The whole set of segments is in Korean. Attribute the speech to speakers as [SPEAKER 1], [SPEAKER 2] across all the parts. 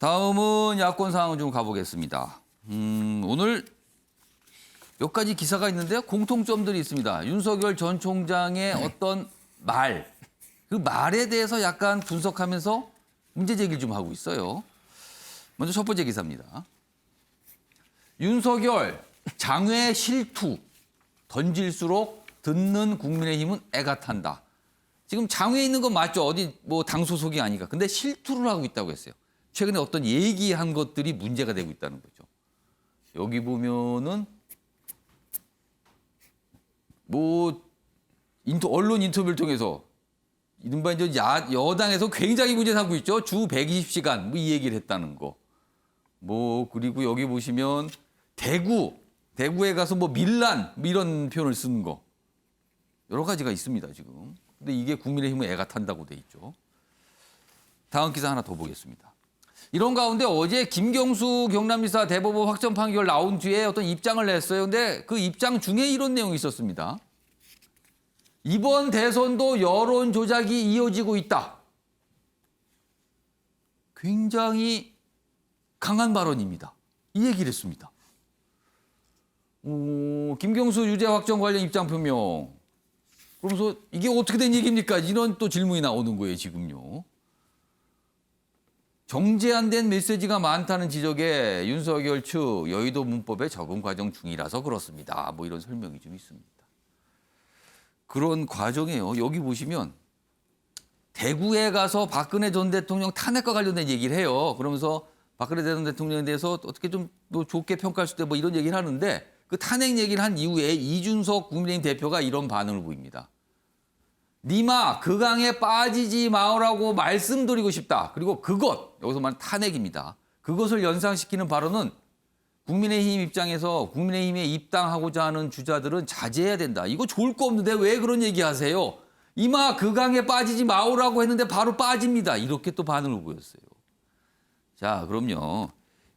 [SPEAKER 1] 다음은 야권 상황 좀 가보겠습니다. 오늘 몇 가지 기사가 있는데요. 공통점들이 있습니다. 윤석열 전 총장의 어떤 말, 그 말에 대해서 약간 분석하면서 문제 제기를 좀 하고 있어요. 먼저 첫 번째 기사입니다. 윤석열 장외 실투 던질수록 듣는 국민의힘은 애가 탄다. 지금 장외에 있는 건 맞죠. 어디 뭐 당 소속이 아니까. 근데 실투를 하고 있다고 했어요. 최근에 어떤 얘기한 것들이 문제가 되고 있다는 거죠. 여기 보면은 뭐 언론 인터뷰를 통해서 이른바 이제 여당에서 굉장히 문제 삼고 있죠. 주 120시간 뭐 이 얘기를 했다는 거. 뭐 그리고 여기 보시면 대구에 가서 뭐 밀란 뭐 이런 표현을 쓰는 거. 여러 가지가 있습니다, 지금. 근데 이게 국민의힘은 애가 탄다고 돼 있죠. 다음 기사 하나 더 보겠습니다. 이런 가운데 어제 김경수 경남지사 대법원 확정 판결 나온 뒤에 어떤 입장을 냈어요. 근데 그 입장 중에 이런 내용이 있었습니다. 이번 대선도 여론 조작이 이어지고 있다. 굉장히 강한 발언입니다. 이 얘기를 했습니다. 김경수 유죄 확정 관련 입장 표명. 그러면서 이게 어떻게 된 얘기입니까? 이런 또 질문이 나오는 거예요, 지금요. 정제안된 메시지가 많다는 지적에 윤석열 측 여의도 문법의 적응 과정 중이라서 그렇습니다. 뭐 이런 설명이 좀 있습니다. 그런 과정이에요. 여기 보시면 대구에 가서 박근혜 전 대통령 탄핵과 관련된 얘기를 해요. 그러면서 박근혜 전 대통령에 대해서 어떻게 좀 뭐 좋게 평가할 수 있다 뭐 이런 얘기를 하는데 그 탄핵 얘기를 한 이후에 이준석 국민의힘 대표가 이런 반응을 보입니다. 니마 그 강에 빠지지 마오라고 말씀드리고 싶다. 그리고 여기서 말하는 탄핵입니다. 그것을 연상시키는 발언은 국민의힘 입장에서 국민의힘에 입당하고자 하는 주자들은 자제해야 된다. 이거 좋을 거 없는데 왜 그런 얘기하세요? 이마 그 강에 빠지지 마오라고 했는데 바로 빠집니다. 이렇게 또 반응을 보였어요. 자, 그럼요.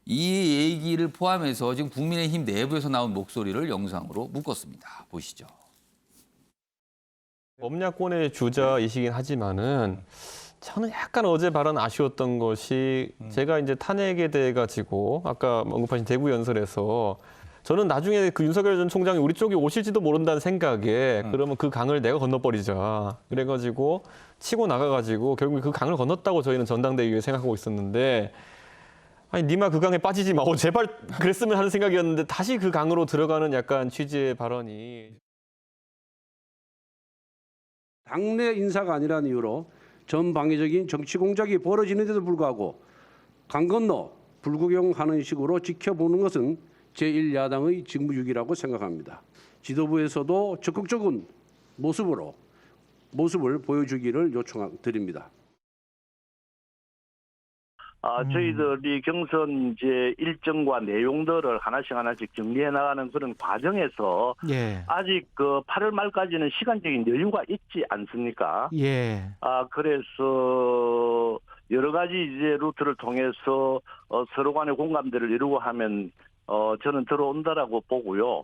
[SPEAKER 1] 이 얘기를 포함해서 지금 국민의힘 내부에서 나온 목소리를 영상으로 묶었습니다. 보시죠.
[SPEAKER 2] 범야권의 주자이시긴 하지만은 저는 약간 어제 발언 아쉬웠던 것이 제가 이제 탄핵에 대해 가지고 아까 언급하신 대구 연설에서 저는 나중에 그 윤석열 전 총장이 우리 쪽에 오실지도 모른다는 생각에 그러면 그 강을 내가 건너버리자. 그래가지고 치고 나가가지고 결국 그 강을 건넜다고 저희는 전당대회에 생각하고 있었는데 아니 니마 그 강에 빠지지 마고 제발 그랬으면 하는 생각이었는데 다시 그 강으로 들어가는 약간 취지의 발언이
[SPEAKER 3] 당내 인사가 아니라는 이유로 전방위적인 정치 공작이 벌어지는데도 불구하고 강 건너 불구경하는 식으로 지켜보는 것은 제1야당의 직무유기라고 생각합니다. 지도부에서도 적극적인 모습을 보여주기를 요청드립니다.
[SPEAKER 4] 저희들이 경선 이제 일정과 내용들을 하나씩 정리해 나가는 그런 과정에서 아직 그 8월 말까지는 시간적인 여유가 있지 않습니까? 그래서 여러 가지 이제 루트를 통해서 서로 간의 공감대를 이루고 하면 저는 들어온다라고 보고요.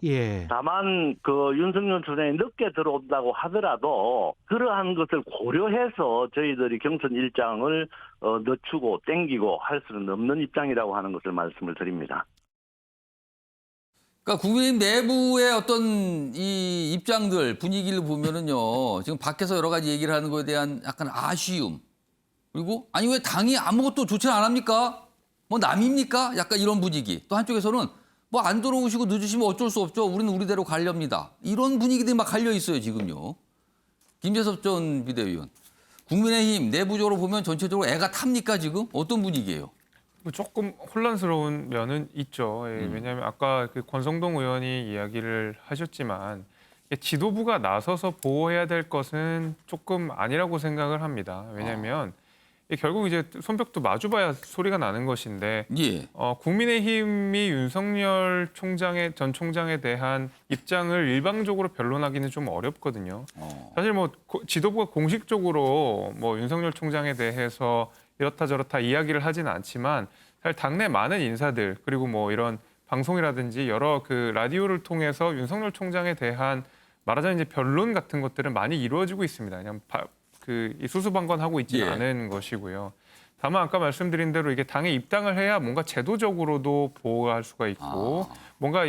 [SPEAKER 4] 다만 그 윤석열 총장이 늦게 들어온다고 하더라도 그러한 것을 고려해서 저희들이 경선 일정을 늦추고 땡기고 할 수는 없는 입장이라고 하는 것을 말씀을 드립니다.
[SPEAKER 1] 그러니까 국민의힘 내부의 어떤 이 입장들 분위기를 보면은요. 지금 밖에서 여러 가지 얘기를 하는 거에 대한 약간 아쉬움. 그리고 아니 왜 당이 아무것도 조치를 안 합니까? 뭐 남입니까? 약간 이런 분위기. 또 한쪽에서는 뭐 안 들어오시고 늦으시면 어쩔 수 없죠. 우리는 우리대로 가렵니다. 이런 분위기들이 막 갈려 있어요, 지금요. 김재섭 전 비대위원. 국민의힘 내부적으로 보면 전체적으로 애가 탑니까, 지금? 어떤 분위기예요?
[SPEAKER 5] 조금 혼란스러운 면은 있죠. 왜냐하면 아까 그 권성동 의원이 이야기를 하셨지만 지도부가 나서서 보호해야 될 것은 조금 아니라고 생각을 합니다. 왜냐하면 결국 이제 손뼉도 마주봐야 소리가 나는 것인데 국민의힘이 윤석열 전 총장에 대한 입장을 일방적으로 변론하기는 좀 어렵거든요. 사실 뭐 지도부가 공식적으로 뭐 윤석열 총장에 대해서 이렇다 저렇다 이야기를 하지는 않지만 사실 당내 많은 인사들 그리고 뭐 이런 방송이라든지 여러 그 라디오를 통해서 윤석열 총장에 대한 말하자면 이제 변론 같은 것들은 많이 이루어지고 있습니다. 그냥 이 수수방관하고 있지는 않은 것이고요. 다만 아까 말씀드린 대로 이게 당에 입당을 해야 뭔가 제도적으로도 보호할 수가 있고 뭔가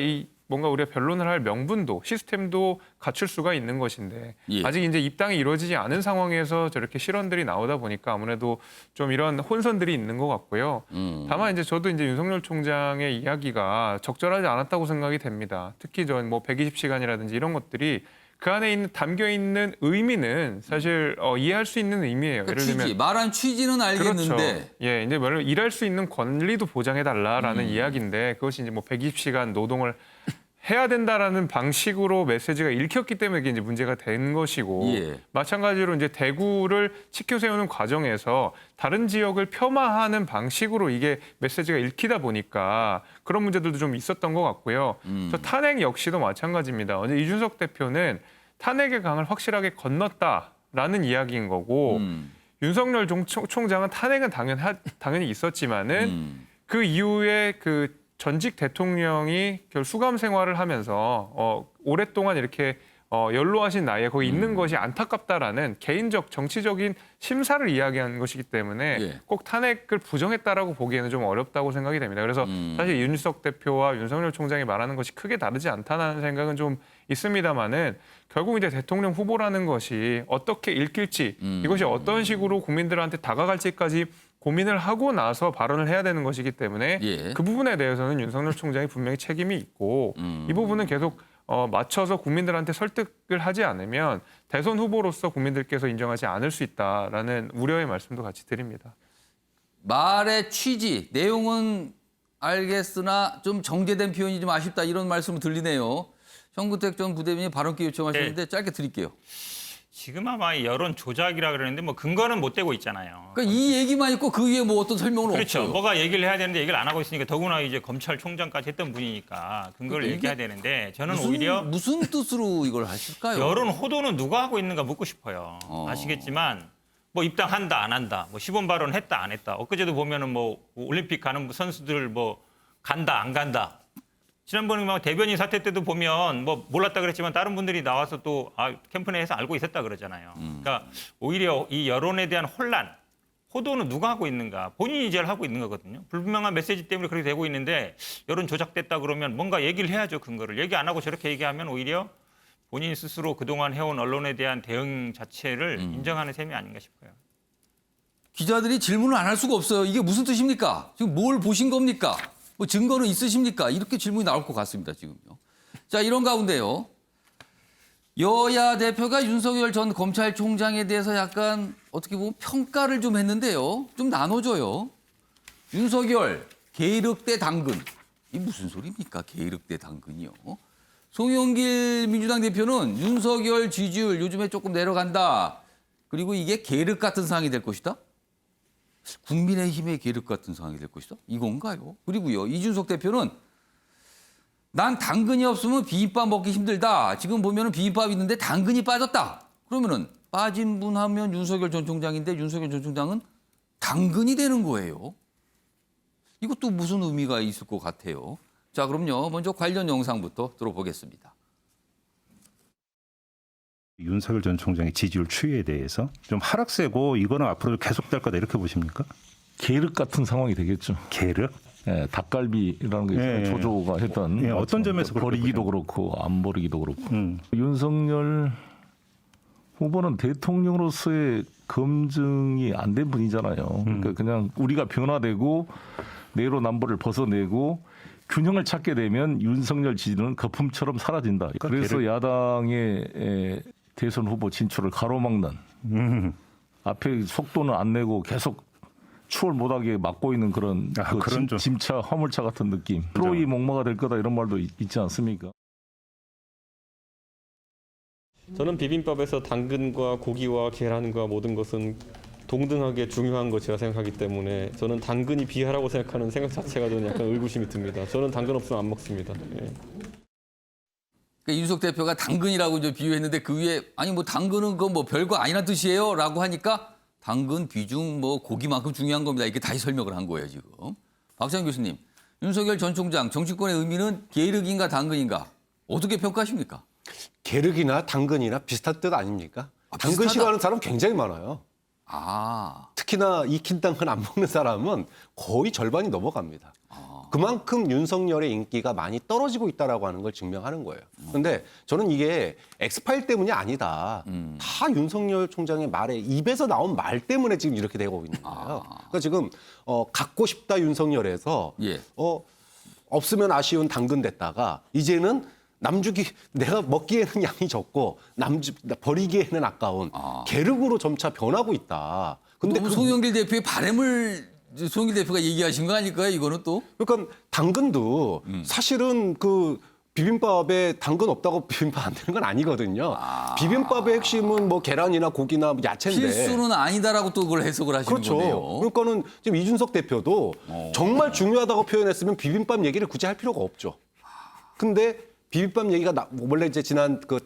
[SPEAKER 5] 우리가 변론을 할 명분도 시스템도 갖출 수가 있는 것인데
[SPEAKER 1] 예.
[SPEAKER 5] 아직 이제 입당이 이루어지지 않은 상황에서 저렇게 실언들이 나오다 보니까 아무래도 좀 이런 혼선들이 있는 것 같고요. 다만 이제 저도 이제 윤석열 총장의 이야기가 적절하지 않았다고 생각이 됩니다. 특히 전 뭐 120시간이라든지 이런 것들이 그 안에 담겨 있는 의미는 사실 이해할 수 있는 의미예요.
[SPEAKER 1] 그러니까
[SPEAKER 5] 예를 들면
[SPEAKER 1] 말한 취지는 알겠는데
[SPEAKER 5] 그렇죠. 예, 이제 뭐 일할 수 있는 권리도 보장해달라라는 이야기인데 그것이 이제 뭐 120시간 노동을 해야 된다라는 방식으로 메시지가 읽혔기 때문에 이게 이제 문제가 된 것이고
[SPEAKER 1] 예.
[SPEAKER 5] 마찬가지로 이제 대구를 치켜 세우는 과정에서 다른 지역을 폄하하는 방식으로 이게 메시지가 읽히다 보니까 그런 문제들도 좀 있었던 것 같고요. 저 탄핵 역시도 마찬가지입니다. 어제 이준석 대표는 탄핵의 강을 확실하게 건넜다라는 이야기인 거고 윤석열 총장은 탄핵은 당연히 있었지만은 그 이후에 그 전직 대통령이 수감 생활을 하면서 오랫동안 이렇게 연로하신 나이에 거기 있는 것이 안타깝다라는 개인적 정치적인 심사를 이야기한 것이기 때문에
[SPEAKER 1] 예.
[SPEAKER 5] 꼭 탄핵을 부정했다라고 보기에는 좀 어렵다고 생각이 됩니다. 그래서 사실 윤석열 대표와 윤석열 총장이 말하는 것이 크게 다르지 않다는 생각은 좀 있습니다만은 결국 이제 대통령 후보라는 것이 어떻게 읽힐지 이것이 어떤 식으로 국민들한테 다가갈지까지 고민을 하고 나서 발언을 해야 되는 것이기 때문에
[SPEAKER 1] 예.
[SPEAKER 5] 그 부분에 대해서는 윤석열 총장이 분명히 책임이 있고 이 부분은 계속 맞춰서 국민들한테 설득을 하지 않으면 대선 후보로서 국민들께서 인정하지 않을 수 있다라는 우려의 말씀도 같이 드립니다.
[SPEAKER 1] 말의 취지, 내용은 알겠으나 좀 정제된 표현이 좀 아쉽다 이런 말씀을 들리네요. 현근택 전 부대변인이 발언기 요청하셨는데 짧게 드릴게요.
[SPEAKER 6] 지금 아마 여론 조작이라 그러는데 뭐 근거는 못 대고 있잖아요.
[SPEAKER 1] 그러니까 이 얘기만 있고 그 위에 뭐 어떤 설명은
[SPEAKER 6] 그렇죠.
[SPEAKER 1] 없어요.
[SPEAKER 6] 뭐가 얘기를 해야 되는데 얘기를 안 하고 있으니까 더구나 이제 검찰총장까지 했던 분이니까 근거를
[SPEAKER 1] 이게
[SPEAKER 6] 얘기해야 되는데 저는 오히려
[SPEAKER 1] 무슨 뜻으로 이걸 하실까요?
[SPEAKER 6] 여론 호도는 누가 하고 있는가 묻고 싶어요. 아시겠지만 뭐 입당한다 안 한다, 뭐 시범 발언 했다 안 했다. 엊그제도 보면은 뭐 올림픽 가는 선수들 뭐 간다 안 간다. 지난번에 막 대변인 사태 때도 보면 뭐 몰랐다 그랬지만 다른 분들이 나와서 또 캠프 내에서 알고 있었다 그러잖아요. 그러니까 오히려 이 여론에 대한 혼란, 호도는 누가 하고 있는가? 본인이 제일 하고 있는 거거든요. 불분명한 메시지 때문에 그렇게 되고 있는데 여론 조작됐다 그러면 뭔가 얘기를 해야죠. 근거를. 얘기 안 하고 저렇게 얘기하면 오히려 본인 스스로 그동안 해온 언론에 대한 대응 자체를 인정하는 셈이 아닌가 싶어요.
[SPEAKER 1] 기자들이 질문을 안 할 수가 없어요. 이게 무슨 뜻입니까? 지금 뭘 보신 겁니까? 뭐 증거는 있으십니까? 이렇게 질문이 나올 것 같습니다, 지금요. 자, 이런 가운데요. 여야 대표가 윤석열 전 검찰총장에 대해서 약간 어떻게 보면 평가를 좀 했는데요. 좀 나눠줘요. 윤석열, 계륵 대 당근. 이 무슨 소리입니까? 계륵 대 당근이요. 송영길 민주당 대표는 윤석열 지지율 요즘에 조금 내려간다. 그리고 이게 계륵 같은 상황이 될 것이다. 국민의힘의 계륵 같은 상황이 될 것이다. 이건가요? 그리고요. 이준석 대표는 난 당근이 없으면 비빔밥 먹기 힘들다. 지금 보면은 비빔밥 있는데 당근이 빠졌다. 그러면은 빠진 분 하면 윤석열 전 총장인데 윤석열 전 총장은 당근이 되는 거예요. 이것도 무슨 의미가 있을 것 같아요. 자, 그럼요. 먼저 관련 영상부터 들어보겠습니다.
[SPEAKER 7] 윤석열 전 총장의 지지율 추이에 대해서 좀 하락세고 이거는 앞으로도 계속될 거다 이렇게 보십니까?
[SPEAKER 8] 계륵 같은 상황이 되겠죠.
[SPEAKER 7] 계륵?
[SPEAKER 8] 예, 닭갈비라는 게 있어요.
[SPEAKER 7] 예,
[SPEAKER 8] 조조가 했던
[SPEAKER 7] 어떤 점에서 그렇게
[SPEAKER 8] 버리기도
[SPEAKER 7] 보시나요?
[SPEAKER 8] 그렇고 안 버리기도 그렇고 윤석열 후보는 대통령으로서의 검증이 안 된 분이잖아요. 그러니까 그냥 우리가 변화되고 내로남불을 벗어내고 균형을 찾게 되면 윤석열 지지는 거품처럼 사라진다. 그래서 야당의 대선 후보 진출을 가로막는 앞에 속도는 안 내고 계속 추월 못하게 막고 있는 그런
[SPEAKER 7] 그런 좀.
[SPEAKER 8] 짐차, 화물차 같은 느낌. 프로이 목마가 될 거다 이런 말도 있지 않습니까?
[SPEAKER 2] 저는 비빔밥에서 당근과 고기와 계란과 모든 것은 동등하게 중요한 것이라 생각하기 때문에 저는 당근이 비하라고 생각하는 생각 자체가 저는 약간 의구심이 듭니다. 저는 당근 없으면 안 먹습니다. 예.
[SPEAKER 1] 그러니까 윤석 대표가 당근이라고 이제 비유했는데 그 위에 아니 뭐 당근은 그거 뭐 별거 아니란 뜻이에요라고 하니까 당근 비중 뭐 고기만큼 중요한 겁니다. 이렇게 다시 설명을 한 거예요 지금. 박찬영 교수님, 윤석열 전 총장 정치권의 의미는 계륵인가 당근인가 어떻게 평가하십니까?
[SPEAKER 9] 계륵이나 당근이나 비슷한 뜻 아닙니까? 당근
[SPEAKER 1] 비슷하다.
[SPEAKER 9] 싫어하는 사람 굉장히 많아요.
[SPEAKER 1] 아,
[SPEAKER 9] 특히나 익힌 당근 안 먹는 사람은 거의 절반이 넘어갑니다. 그만큼 윤석열의 인기가 많이 떨어지고 있다라고 하는 걸 증명하는 거예요. 그런데 저는 이게 엑스파일 때문이 아니다. 다 윤석열 총장의 말에 입에서 나온 말 때문에 지금 이렇게 되고 있는 거예요. 그러니까 지금 갖고 싶다 윤석열에서
[SPEAKER 1] 예.
[SPEAKER 9] 없으면 아쉬운 당근 됐다가 이제는 남주기 내가 먹기에는 양이 적고 버리기에는 아까운 계륵으로 점차 변하고 있다. 근데
[SPEAKER 1] 너무 송영길 대표의 바람을 송영길 대표가 얘기하신 거 아닐까요? 이거는 또?
[SPEAKER 9] 그러니까 당근도 사실은 그 비빔밥에 당근 없다고 비빔밥 안 되는 건 아니거든요. 비빔밥의 핵심은 뭐 계란이나 고기나 야채인데.
[SPEAKER 1] 필수는 아니다라고 또 그걸 해석을 하시는
[SPEAKER 9] 그렇죠.
[SPEAKER 1] 거네요.
[SPEAKER 9] 그러니까는 지금 이준석 대표도 정말 중요하다고 표현했으면 비빔밥 얘기를 굳이 할 필요가 없죠. 근데 비빔밥 얘기가 원래 이제 지난 그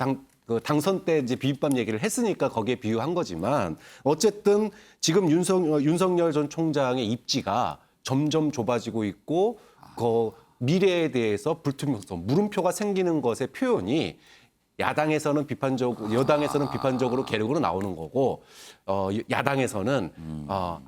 [SPEAKER 9] 당선 때 이제 비빔밥 얘기를 했으니까 거기에 비유한 거지만 어쨌든 지금 윤석열 전 총장의 입지가 점점 좁아지고 있고 그 미래에 대해서 불투명성, 물음표가 생기는 것의 표현이 야당에서는 비판적으로, 여당에서는 비판적으로 계륵으로 나오는 거고 야당에서는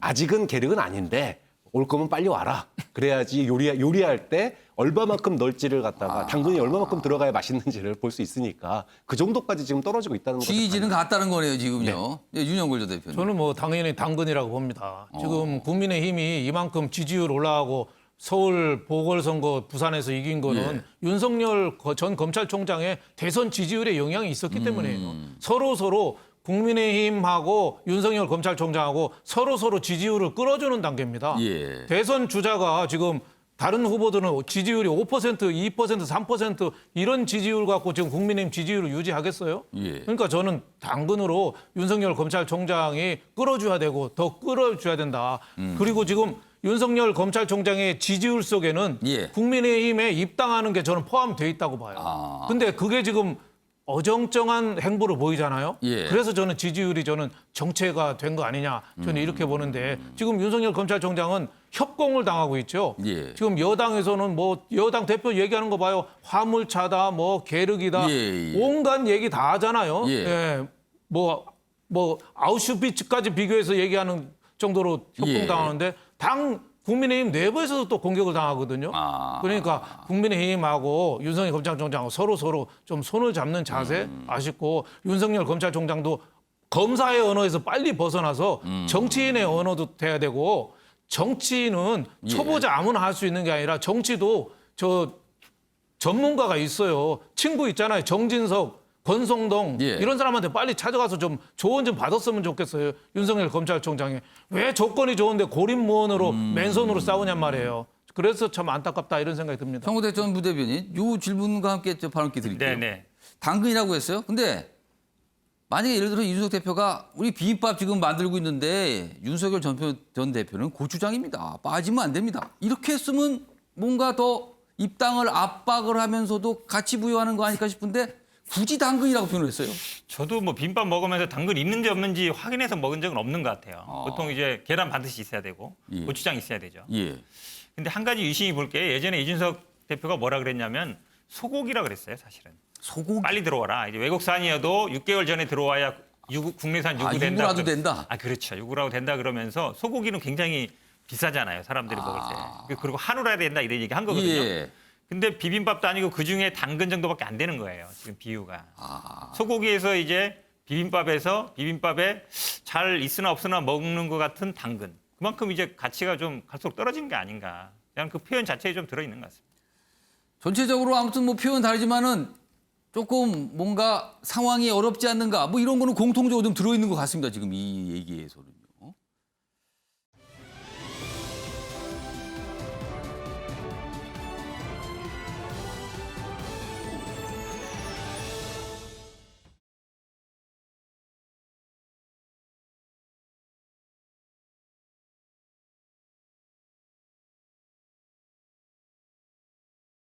[SPEAKER 9] 아직은 계륵은 아닌데 올 거면 빨리 와라. 그래야지 요리할 때 얼마만큼 넣을지를 갖다가 당근이 얼마만큼 들어가야 맛있는지를 볼 수 있으니까 그 정도까지 지금 떨어지고 있다는 거죠.
[SPEAKER 1] 취지는 같다는 거네요, 지금요. 네. 윤영걸 전 대표님.
[SPEAKER 10] 저는 뭐 당연히 당근이라고 봅니다. 지금 국민의힘이 이만큼 지지율 올라가고 서울 보궐선거 부산에서 이긴 거는 윤석열 전 검찰총장의 대선 지지율에 영향이 있었기 때문이에요. 서로 국민의힘하고 윤석열 검찰총장하고 서로 지지율을 끌어주는 단계입니다.
[SPEAKER 1] 예.
[SPEAKER 10] 대선 주자가 지금 다른 후보들은 지지율이 5%, 2%, 3% 이런 지지율 갖고 지금 국민의힘 지지율을 유지하겠어요?
[SPEAKER 1] 예.
[SPEAKER 10] 그러니까 저는 당근으로 윤석열 검찰총장이 끌어줘야 되고 더 끌어줘야 된다. 그리고 지금 윤석열 검찰총장의 지지율 속에는 국민의힘에 입당하는 게 저는 포함되어 있다고 봐요. 근데 그게 지금 어정쩡한 행보를 보이잖아요. 그래서 저는 지지율이 정체가 된 거 아니냐. 저는 이렇게 보는데 지금 윤석열 검찰총장은 협공을 당하고 있죠. 지금 여당에서는 뭐 여당 대표 얘기하는 거 봐요. 화물차다, 뭐 계륵이다, 온갖 얘기 다 하잖아요. 뭐 아우슈비츠까지 비교해서 얘기하는 정도로 협공당하는데 국민의힘 내부에서도 또 공격을 당하거든요. 그러니까 국민의힘하고 윤석열 검찰총장하고 서로 좀 손을 잡는 자세 아쉽고 윤석열 검찰총장도 검사의 언어에서 빨리 벗어나서 정치인의 언어도 돼야 되고 정치인은 초보자 아무나 할 수 있는 게 아니라 정치도 전문가가 있어요. 친구 있잖아요. 정진석, 권성동 이런 사람한테 빨리 찾아가서 좀 조언 좀 받았으면 좋겠어요. 윤석열 검찰총장이. 왜 조건이 좋은데 고립무원으로 맨손으로 싸우냔 말이에요. 그래서 참 안타깝다 이런 생각이 듭니다.
[SPEAKER 1] 정우대 전 부대변인, 이 질문과 함께 발언기 드릴게요.
[SPEAKER 6] 네네.
[SPEAKER 1] 당근이라고 했어요. 근데 만약에 예를 들어 이준석 대표가 우리 비빔밥 지금 만들고 있는데 윤석열 전 대표는 고추장입니다. 빠지면 안 됩니다. 이렇게 했으면 뭔가 더 입당을 압박을 하면서도 같이 부여하는 거 아닐까 싶은데 굳이 당근이라고 표현을 했어요.
[SPEAKER 6] 저도 뭐 비빔밥 먹으면서 당근 있는지 없는지 확인해서 먹은 적은 없는 것 같아요. 보통 이제 계란 반드시 있어야 되고 고추장 있어야 되죠. 근데 한 가지 유심히 볼게요. 예전에 이준석 대표가 뭐라 그랬냐면 소고기라 그랬어요, 사실은.
[SPEAKER 1] 소고기?
[SPEAKER 6] 빨리 들어와라. 이제 외국산이어도 6개월 전에 들어와야 국내산 유구 된다.
[SPEAKER 1] 유구라도 된다?
[SPEAKER 6] 그렇죠. 유구라도 된다 그러면서 소고기는 굉장히 비싸잖아요, 사람들이 먹을 때. 그리고 한우라 된다 이런 얘기 한 거거든요. 근데 비빔밥도 아니고 그중에 당근 정도밖에 안 되는 거예요. 지금 비유가. 소고기에서 이제 비빔밥에 잘 있으나 없으나 먹는 것 같은 당근. 그만큼 이제 가치가 좀 갈수록 떨어지는 게 아닌가. 그냥 그 표현 자체에 좀 들어있는 것 같습니다.
[SPEAKER 1] 전체적으로 아무튼 뭐 표현 다르지만은 조금 뭔가 상황이 어렵지 않는가 뭐 이런 거는 공통적으로 좀 들어있는 것 같습니다. 지금 이 얘기에서는.